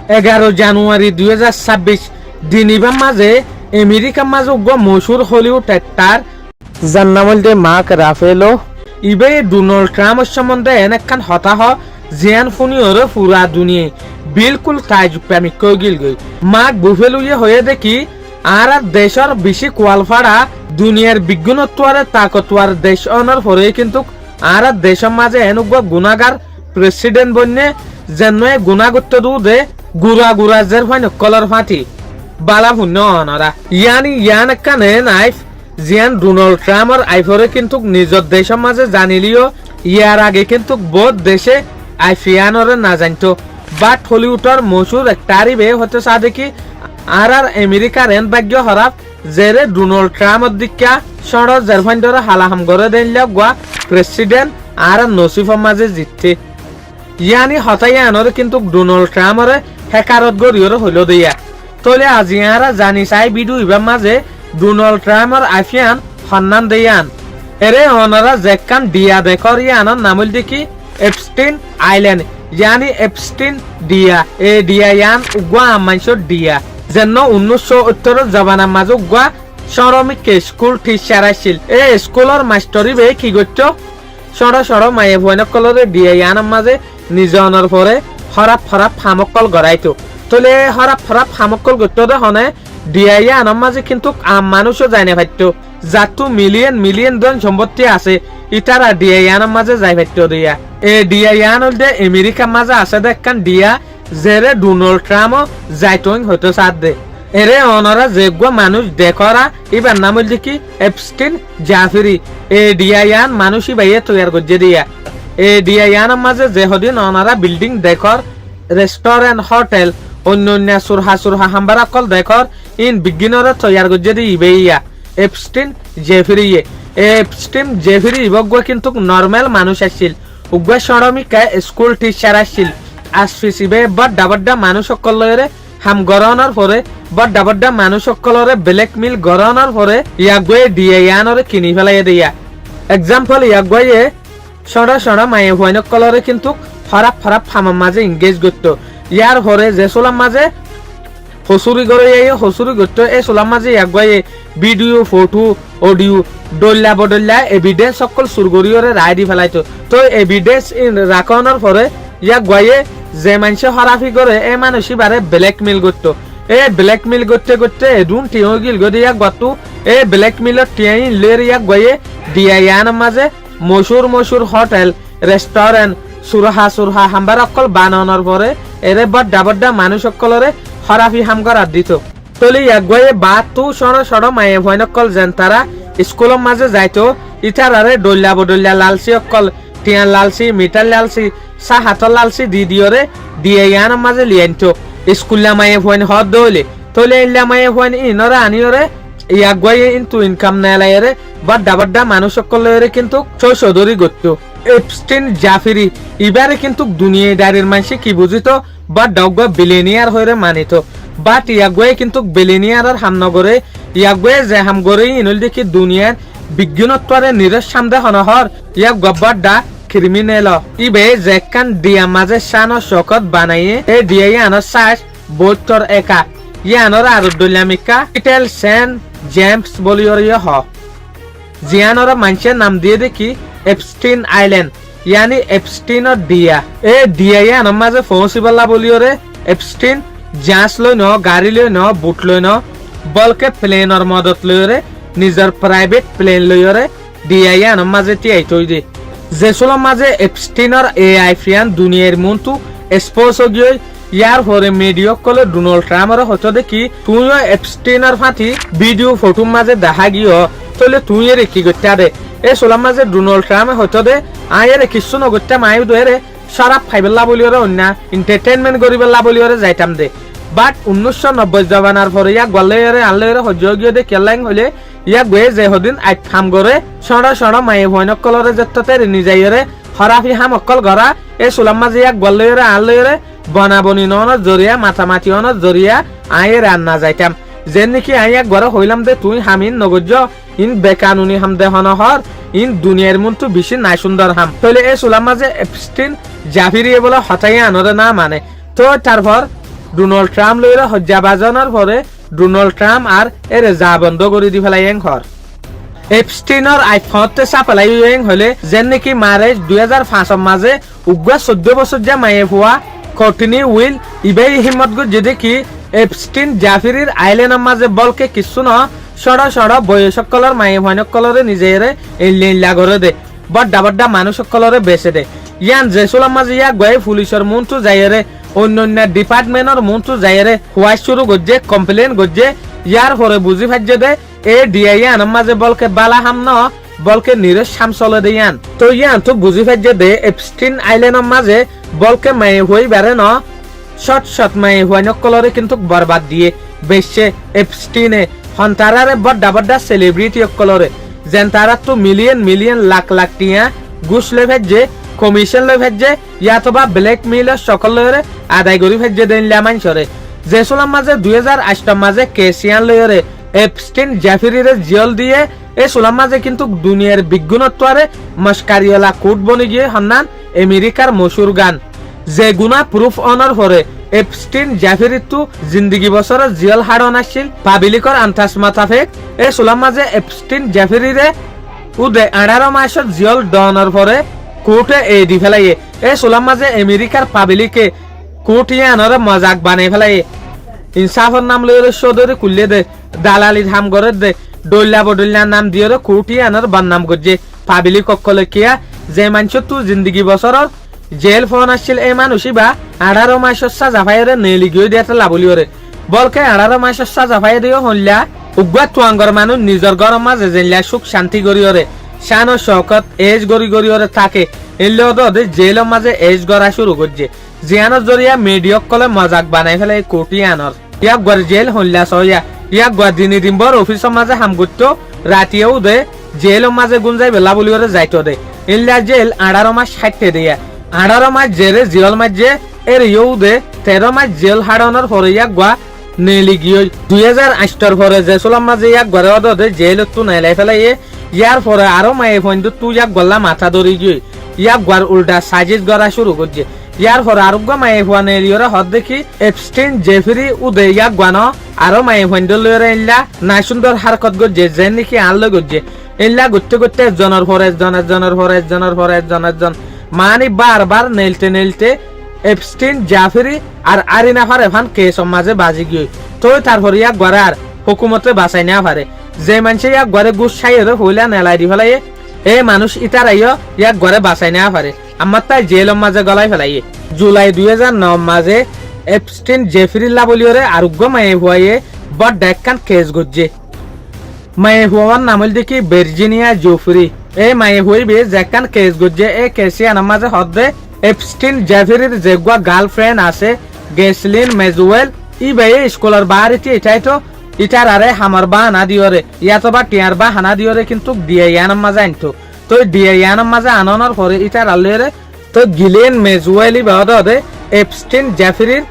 11 জানুয়ারি 2026 দিনিবার মাঝে আমেরিকার মাঝে মশুর হলিউড অ্যাক্টার যার নাম হল মার্ক রাফেলো ইবে ডোনাল্ড ট্রাম্পের সম্বন্ধে এনেখান হতাহ জিয়ান ফুনিওর পুরা দুনিয়া বিলকুল তাইজুব প্রেমিক কই গিল গই মার্ক বুফেলুয়ে হয়ে দেখি আর দেশের বেশি কোয়ালফাড়া দুনিয়ার বিজ্ঞানত্বরে তাকতওয়ার দেশ অনার পরে কিন্তু আর দেশের মাঝে এনুগ গুণাগার প্রেসিডেন্ট বন্যে যেন গুণাগত্য দে গুড়া গুড়া জের হয় কলর ফাটি বালা ভুন্য অনরা ইয়ান কানে নাইফ জিয়ান ডোনাল্ড ট্রাম্পের আইফরে কিন্তু নিজের দেশের মাঝে জানিলিও ইয়ার আগে কিন্তু বহুত দেশে আইফিয়ানরে না জানতো বাট হলিউডের মশুর একটারিবে হতে চা দেখি আর আমেরিকার এন ভাগ্য হরাপ জেরে ডোনাল্ড ট্রাম্পের দিকা সড়ক জেরফাইন্ডরে হালাহাম করে দেন গোয়া প্রেসিডেন্ট আর নসিফের মাঝে জিততে ইয়ানি হতাই আনরে কিন্তু ডোনাল্ড ট্রাম্পরে হেকারত গরিয়র হইল দিয়া তলে আজি আর জানি চাই বিদু ইবার মাঝে ডোনাল্ড ট্রাম্পের আইফিয়ান সন্মান দেয়ান এরে অনারা জেকান ডিয়া দেখর ইয়ানোর নামল দেখি এপস্টিন আইল্যান্ড ইয়ানি এপস্টিন ডিয়া এ ডিয়া ইয়ান উগুয়া আমাইশর ডিয়া যেন 1970 জবানার মাঝে উগুয়া শ্রমিক স্কুল টিচার আসছিল এ স্কুলের মাস্টরি বে কি করত সড় মায়ে ভয়নক কলরে ডিয়া ইয়ানোর মাঝে নিজনের পরে হরাপ ফামকল গড়াইতো তলে হরাপ ফামকল করতে হনে ডিয়া ইয়ানোর মাঝে কিন্তু আম মানুষও যায় না ভাইতো যাতু মিলিয়ন ধন সম্পত্তি আছে ইতারা ডিয়া ইয়ানোর মাঝে যাই ভাইতো দিয়া এ ডিয়া ইয়ান হলদে আমেরিকার মাঝে আছে দেখান ডিয়া জেরে ডোনাল্ড ট্রাম্প যাইতোং হইতো সাথ দে এরে অনরা যেগুয়া মানুষ দেখরা এবার নাম হল কি এপস্টিন জাফরি এ ডিয়া ইয়ান মানুষই বাইয়ে তৈয়ার করছে দিয়া এ ডিয়া ইয়ানের মাঝে যে হদিন অনারা বিল্ডিং দেখর রেস্টুরেন্ট হোটেল অন্য সুরহা হাম্বারা কল দেখর ইন বিজ্ঞানরে তৈয়ার করছে দি ইবেইয়া এপস্টিন জেফরি ইবগুয়া কিন্তু নরমাল মানুষ আসছিল উগুয়া শ্রমিকা স্কুল টিচার আসছিল আসফিসিবে বড্ডা মানুষ সকলরে হাম গরনের পরে বড্ডা মানুষ সকলরে ব্ল্যাক মিল গরনের পরে ইয়াগুয়ে ডিয়া ইয়ানরে কিনি ফেলাই দিয়া এক্সাম্পল ইয়াগুয়ে সড়া মায়ে ভয়নক কলরে কিন্তু ফরাপ ফামার মাঝে এঙ্গেজ করতো ইয়ার হরে যে সোলাম মাঝে হসুরি করতো এই সোলাম মাঝে ইয়াগুয়ে ভিডিও ফটো অডিও ডল্লা এভিডেন্স সকল সুরগরিয়রে রায় দি ফেলাইতো তো এভিডেন্স রাখনের পরে ইয়াক গয়ে যে মানুষে হরাফি করে এ মানুষই বারে ব্ল্যাকমেল করতো এ ব্ল্যাকমেল করতে এদুন টিও গিল গদি ইয়াক গতু এ ব্ল্যাকমেলর টিয়াই লের ইয়াক গয়ে ডিয়া ইয়ান মাঝে মশুর হোটেল রেস্টুরেন্ট সুরহা হাম্বার অকল বানানোর পরে এরে বড্ডা মানুষ সকলরে হরাফি হাম করার দিত তলি ইয়াক গয়ে বা তু সড় মায়ে ভয়নকল যেন তারা স্কুলের মাঝে যাইতো ইতারারে ডল্লা লালসি অকল টিয়ান লালসি মিটার লালসি হাতর লালসি দিদিওরে দিয়ে ইয়ানোর মাঝে লিয়ানতো স্কুল্লা মায়ে ভয়ন হদ দৌলে তলে ইল্লা মায়ে ভয়ন ইনরে আনিওরে ইয়াক গয়ে ইনতু ইনকাম নেলাইরে বড্ডা মানুষ সকলরে কিন্তু চৌধুরী গত্য এপস্টিন জাফরি ইবারে কিন্তু দুনিয়াদারির মানুষে কি বুঝিত বড্ডা বিলিয়নিয়ার হয়ে মানিত বাট ইয়াগুয়ে কিন্তু বিলিয়নিয়ারের হামনগরে ইয়াগুয়ে যে হামগরে ইনল দেখি দুনিয়ার বিজ্ঞানত্বরে নিরস সামদে হনহর ইয়াক গব্বড্ডা ক্রিমিনেল ইবে জেকান ডিয়া মাঝে শানো শকত বানাইয়ে এ ডিয়া ইয়ানোর সাইজ বৌত্তর একা ইয়ানোর আর দলিয়ামিকা ইটেল সেন্ট জেমস বলিয়রিয় হ জিয়ানোর মানুষের নাম দিয়ে দেখি এপস্টিন আইল্যান্ড ইয়ানি এপস্টিনর ডিয়া এ ডিয়া ইয়ানোর মাঝে পৌঁছিবলা বলিয়রে এপস্টিন জাঁচ লৈ ন গাড়ী লৈ ন বুট লৈ ন বলকে প্লেনৰ মদত লৈরে নিজের প্রাইভেট প্লেন লইরে ডিয়া ইয়ানোর মাঝে টিয়াই তৈ দে যেসুলোর মাঝে এপস্টিনর এ আইফিয়ান দুনিয়ার মন্তু স্পোর্টস গিয়ে ইয়ার হরে মিডিয়া কলে ডোনাল্ড ট্রাম্পের হতো দেখি তুইও এপস্টিনর ফাঁটি ভিডিও ফটোর মাঝে দেখা গিয়ে তলে তুই এর কি করতে দে এ সোলার মাঝে ডোনাল্ড ট্রাম্পে হতো দে আয়ের কিছু নগত্যা মায়ু দে সারাপ খাইবেলা বলিওরে অন্য এন্টারটেইনমেন্ট করিবেলা বলিওরে যাইতাম দে বাট 1990 জবানার পরে ইয়াক গলেরে আনলেরে হজ্জগিয়ে দে কেলাং হলে ইয়াক গয়ে যে হদিন আই খাম করে সড় মায়ে ভয়নক কলরে যেতে নিজাইরে হরাফি হাম অকল গড়া এ সোলাম মাঝে ইয়াক গলেরে আনলেরে বনাবনি ননের জরিয়া মাথামাতি অনের জরিয়া আয়ে রান্না যাইতাম যেন নাকি আইয়াক গড়া হইলাম দে তুই হামিন নগজ্য ইন বেকানুনি হাম দে হনহর ইন দুনিয়ার মন্তু বেশি নাই সুন্দর হাম তলে এ সোলাম মাঝে এপস্টিন জাফিরি বলে হতাই আনরে না মানে তো তারপর ডোনাল্ড ট্রাম্প লইরে হজ্জা বাজানোর পরে ডোনাল্ড ট্রাম্প আর এর যা বন্ধ করে দি ফেলাই ঘর এপস্টিনৰ আইফতে চাপেলাই হলে যেন নেকি মাৰ্চ 2005 মাঝে উগ্ৰ 14 বছর যা মায়ে ভুয়া কর্টিনি উইল ইবে হিম্মত গো যদি কি এপস্টিন জাফিরির আইল্যান্ডৰ মাঝে বলকে কিছু ন সড় বয়সকলৰ মায়ে ভয়নকলরে নিজেরে এলিলা করে দে বড্ডা মানুষসকলরে বেচে দে ইয়ান জেসুলার মাঝে ইয়া গয়ে পুলিশের মন্ত্রু যাইরে অন্য ডিপার্টমেন্টর মন্ত্রু যাইরে হোয়াই শুরু গজ্জে কমপ্লেন গজ্জে ইয়ার পরে বুঝি ফাজ্জে দে এ ডিআইয়ান মাঝে বলকে বালা হাম ন বলকে নিরেশ শাম চলে দে ইয়ান তো ইয়ান তো বুঝি ফাজ্জে দে এপস্টিন আইল্যান্ডর মাঝে বলকে মায়ে হই বারে ন শট মায়ে ভয়নকলরে কিন্তু বরবাদ দিয়ে বেশে এপস্টিনে হন্তারারে বড্ডা সেলিব্রিটি অকলরে যেন তারা তো মিলিয়ন লাখ টিয়া ঘুষ লে ভেজে কমিশন লে ভেজে ইয়াতবা ব্ল্যাক মেইলৰ সকলরে আদায় কৰি ভেজে দেনলা মানছরে জেসুলার মাঝে 2008 মাঝে কেসিয়ান লয়রে এপস্টিন জাফিরিরে জিয়ল দিয়ে এই সুলার মাঝে কিন্তু দুনিয়ার বিজ্ঞানত্বরে মস্কারিওলা কোট বনি গিয়ে হন্নান আমেরিকার মশুর গান যে গুণা প্রুফ অনার হরে এপস্টিন জাফিরিতু জিন্দগি বছরের জিয়ল হারন আসছিল পাবলিকর আন্তাস মাতাফেক এই সুলার মাঝে এপস্টিন জাফিরিরে উদে 18 মাসের জিয়ল ডনার পরে কোর্টে এই দি ফেলাইয়ে এই সুলার মাঝে আমেরিকার পাবলিকে কোর্টিয়ে আনরে মজাক বানাই ফেলাইয়ে ইনসাফর নাম লইরে সদরে কুল্লে দে দালালি ধাম করে দে ডল্লা নাম দিয়ে কোর্টিয়ে আনর বদনাম করছে পাবলিক কলে কিয়া যে মানুষ তু জিন্দগি বছরের জেল ফোন আসছিল এই মানুষই বা 18 মাসের সাজা ফাইরে নেলি গিয়ে দিয়ে লাভলিওরে বলকে 18 মাসের সাজা ফাই দিও হল্লা উগ্র তুয়াঙ্গর মানুষ নিজের ঘর মাঝে জেলা সুখ শান্তি গড়িওরে শান ও শকত এজ গড়িওরে থাকে এলে ওদের জেলের মাঝে এজ গড়া শুরু করছে জিয়ানোর জরিয়া মিডিয়ক কলে মজাক বানাই ফেলে কোটি আনর ইয়াক গড় জেল হল্লা সয়া ইয়াক গড় দিন বর অফিসের মাঝে হাম করতো রাতিও দে জেলের মাঝে গুঞ্জাই বেলা বলিওরে যাইতো দে ইল্লা জেল 18 মাস হাঁটতে দিয়া 18 মাস জেলে জিয়ল মাঝে এর ইউ দে 13 মাস জেল হারানোর পরে ইয়াক গা নেলি গিয়ে 2008 পরে জেসুলার মাঝে ইয়াক গড়ে ওদের জেল তু নেলাই ফেলাই ইয়ার পরে আরো মায়ে ফন্ডু তু ইয়াক গল্লা মাথা ধরি গিয়ে ইয়াক গড় উল্টা সাজিশ গড়া শুরু করছে ইয়ার পরে আরোগ্য মায়ে ফুয়া নেলিওরে হদ দেখি এপস্টিন জেফিরি উদে ইয়াক গানো আরো মায়ে ফন্ডু লইরে ইল্লা না সুন্দর হারকত গজ্জে যে নাকি আনলো গজ্জে ইল্লা গত্তে একজনের পরে একজন মানে বারবার নেলতে এপস্টিন জাফিরি আর আরিনা ফারে ফান কেস মাঝে বাজি গিয়ে তো তারপর ইয়াক গড়ার হুকুমতে বাঁচাই না পারে যে মানুষ ইয়াক গড়ে গুছ সাইরে হইলা নেলাই দি ফেলাই এই মানুষ ইতারাইও ইয়াক গড়ে বাঁচাই না পারে আমার তাই জেলের মাঝে গলাই ফেলাই জুলাই 2009 মাঝে এপস্টিন জেফিরিল্লা বলিওরে আরোগ্য মায়ে হুয়াইয়ে বড় ডেকান কেস গজ্জে মায়ে হুয়ার নাম হল দেখি ভার্জিনিয়া জোফরি এই মায়ে হুইবে জেকান কেস গজ্জে এই কেসি আনার মাঝে হদে এপস্টিন জাফিরির যেগুয়া গার্লফ্রেন্ড আছে গেসলিন মেজুয়েল ই ভাই স্কুলের বাড়িতে এটাই তো ইটার আরে হামার বা হানা দিওরে ইয়াতো বা টিয়ার বা হানা দিওরে কিন্তু দিয়ে ইয়ানার মাঝে আনতো তো দিয়ে ইয়ানার মাঝে আনানোর পরে ইটার আল্লেরে তো গিলেন মেজুয়েলি বাদে এপস্টিন জাফিরির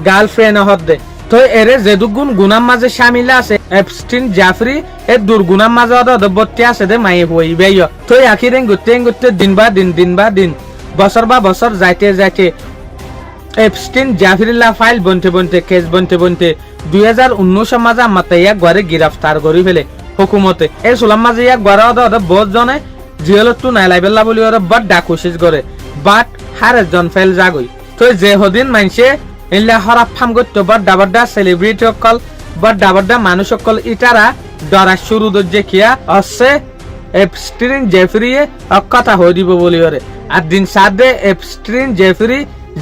গার্লফ্রেন্ড হদে তো এরে যেদুগুণ গুনার মাঝে শামিল আছে এপস্টিন জাফরি এর দুর্গুণার মাঝে বর্তি আছে দে মাই হইবে তো আখিরেন গুতে দিন বা দিন বছর বা বছর যাইতে এপস্টিন জাফিরিল্লা ফাইল বনতে কেস বনতে 2019 মাঝে আমাতে ইয়াক ঘরে গিরফতার করি ফেলে হুকুমতে এই সুলাম মাঝে ইয়াক ঘরে বহুত জনে জিয়লত নাইলাই বেলা বলি ওরা বড় কোশিশ করে বাট হারেজন ফেল যাগই তো যে হদিন মানছে ইল্লা হরাপ ফাম করতো বড় সেলিব্রিটি অকল বড় মানুষ অকল ইটারা ডরা শুরু দজ্জে কিয়া আছে এপস্টিন জেফরিয়ে অকথা হয়ে দিব বলি ওরে আর দিন সাদে এপস্টিন জেফরি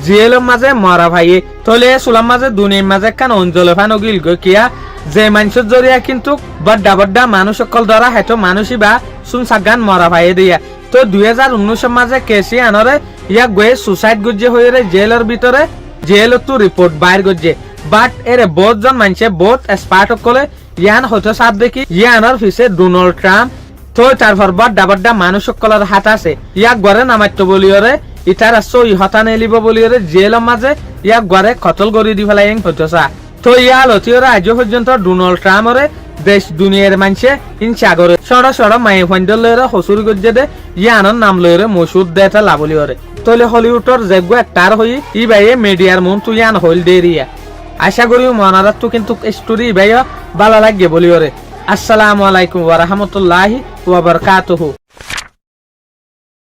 জেলের মাঝে মরা ভাইয়ে তলে সুলাম মাঝে দুনিয়ার মাঝে কান অঞ্জল ফান গিল গো কিয়া যে মানুষের জরিয়া কিন্তু বড় মানুষ সকল ধরা হেতো মানুষই বা শুন সাগান মরা ভাইয়ে দিয়া তো 2019 মাঝে কেসি আনরে ইয়াক গয়ে সুসাইড গজ্জে হয়ে জেলের ভিতরে জেলত তো রিপোর্ট বাইর গজ্জে বাট এরে বহুত জন মানুষে বহুত এক্সপার্ট কলে ইয়ান হতো সাপ দেখি ইয়ানোর ফিসে ডোনাল্ড ট্রাম্প তো তারপর বড় মানুষ সকলের হাত আছে ইয়াক গড়ে নামাইতো বলিওরে ইতারা সই হতা নেলিব বলিওরে জেলের মাঝে ইয়াক গড়ে কতল গড়ি দি ফেলাই হইতসা তো ইয়া লতিওরা আজ পর্যন্ত ডোনাল্ড ট্রাম্পরে দেশ দুনিয়ার মানুষে ইনসা করে সড় মায়ে ফন্ডলের হসুর গজ্জে দে ইয়ানোর নাম লইরে মসুদ দে তা লাবলিওরে তলে হলিউডর যেগু একটার হই ই বাইয়ে মিডিয়ার মন তুই ইয়ান হইল দেরিয়া আশা করি মনারাত তো কিন্তু স্টোরি ভাইয়া ভালো লাগে বলিওরে। আসসালামু আলাইকুম ওয়া রাহমাতুল্লাহি ওয়া বারাকাতুহু।